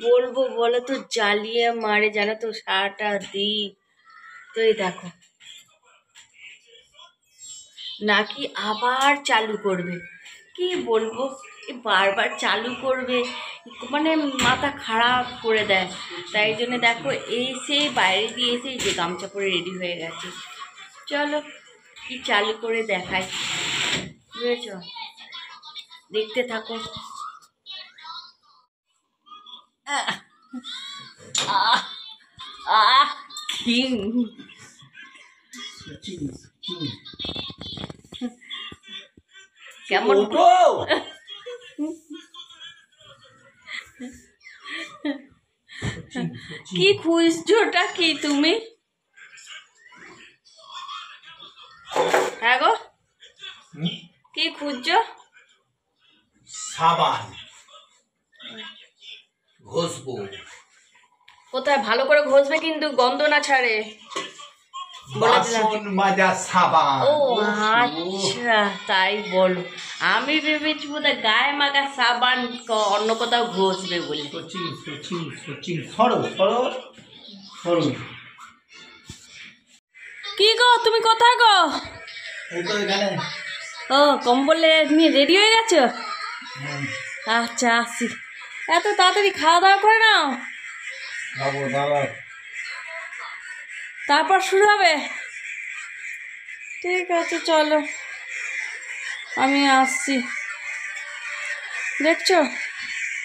বলবো বলো তো, জ্বালিয়ে মারে জানো তো সারাটা দিন। তো এই দেখো, নাকি আবার চালু করবে। কি বলবো, বারবার চালু করবে, মানে মাথা খারাপ করে দেয়। তাই জন্য দেখো এসে বাইরে দিয়ে এসে যে গামছা পরে রেডি হয়ে গেছে। চলো কি চালু করে দেখাই, বুঝেছ? দেখতে থাকো। আহ আহ আহ কিং কেমন কি খুঁজছোটা কি তুমি? হ্যাঁ গো, কি খুঁজছো? সাবান ঘষবো। কোথায় ভালো করে ঘষবে কিন্তু গন্ধ না ছাড়ে, বলে দিলাম। বাসন মাজা সাবান। ও আচ্ছা, তাই বলো। আমি ভেবেছি বোধহয় গায়ে মাখা সাবান অন্য কোথাও ঘষবে বলে। সচিন সচিন সচিন সরো সরো সরো। কি গো, তুমি কোথায় গো? এই তো এখানে। ও, কম্বলে নিয়ে রেডি হয়ে গেছো? আচ্ছা আসি। এত তাড়াতাড়ি খাওয়া দাওয়া করে নাও, বাবু দাদা তারপর শুরু হবে। ঠিক আছে চলো, আমি আসছি। দেখছো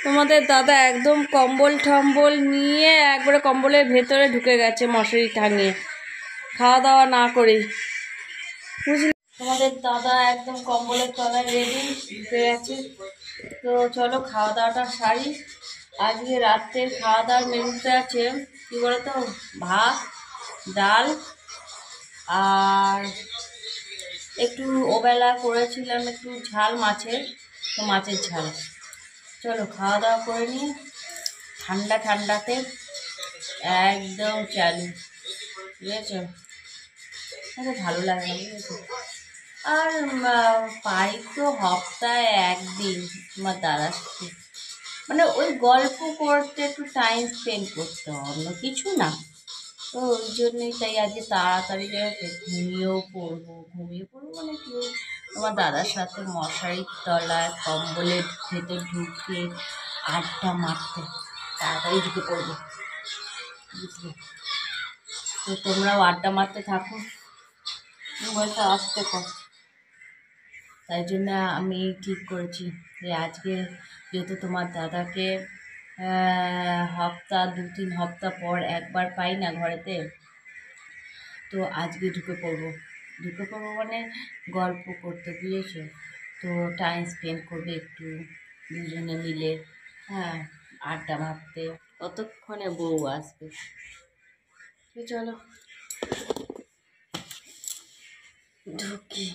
তোমাদের দাদা একদম কম্বল টম্বল নিয়ে একবারে কম্বলের ভেতরে ঢুকে গেছে মশারি টাঙিয়ে, খাওয়া দাওয়া না করেই, বুঝলি? তোমাদের দাদা একদম কম্বলের তলায় রেডি হয়ে গেছে। তো চলো খাওয়া দাওয়াটা সারি। আজকে রাত্রের খাওয়া দাওয়ার মেনুতে আছে কী বলতো, ভাত, ডাল, আর একটু ওবেলা করেছিলাম একটু ঝাল মাছের, তো মাছের ঝাল। চলো খাওয়া দাওয়া করে নিয়ে ঠান্ডা ঠান্ডাতে একদম চালু, বুঝেছো? ভালো লাগে না, বুঝেছো? আর পাই তো সপ্তাহে একদিন তোমার দাদার সাথে, মানে ওই গল্প করতে, একটু টাইম স্পেন্ড করতে, অন্য কিছু না। তো ওই জন্যই তাই আজকে তাড়াতাড়ি ঘুমিয়ে পড়বো মানে কি, তোমার দাদার সাথে মশারির তলায় কম্বলের ভেতর ঢুকে আড্ডা মারতে তাড়াতাড়ি ঢুকে পড়বো, বুঝলি? তো তোমরাও আড্ডা মারতে থাকো, মোবাইলটা আসতে কর। তাই জন্য আমি ঠিক করেছি যে আজকে যেহেতু তোমার দাদাকে 2-3 সপ্তাহ পর একবার পাই না ঘরেতে, তো আজকে ঢুকে পড়বো মানে গল্প করতে, বুঝেছো? তো টাইম স্পেন্ড করবে একটু দুজনে মিলে, হ্যাঁ, আড্ডা মারতে। কতক্ষণে বউ আসবে। তো চলো ঢুকি,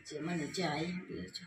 যে মানে যাই, বুঝেছো?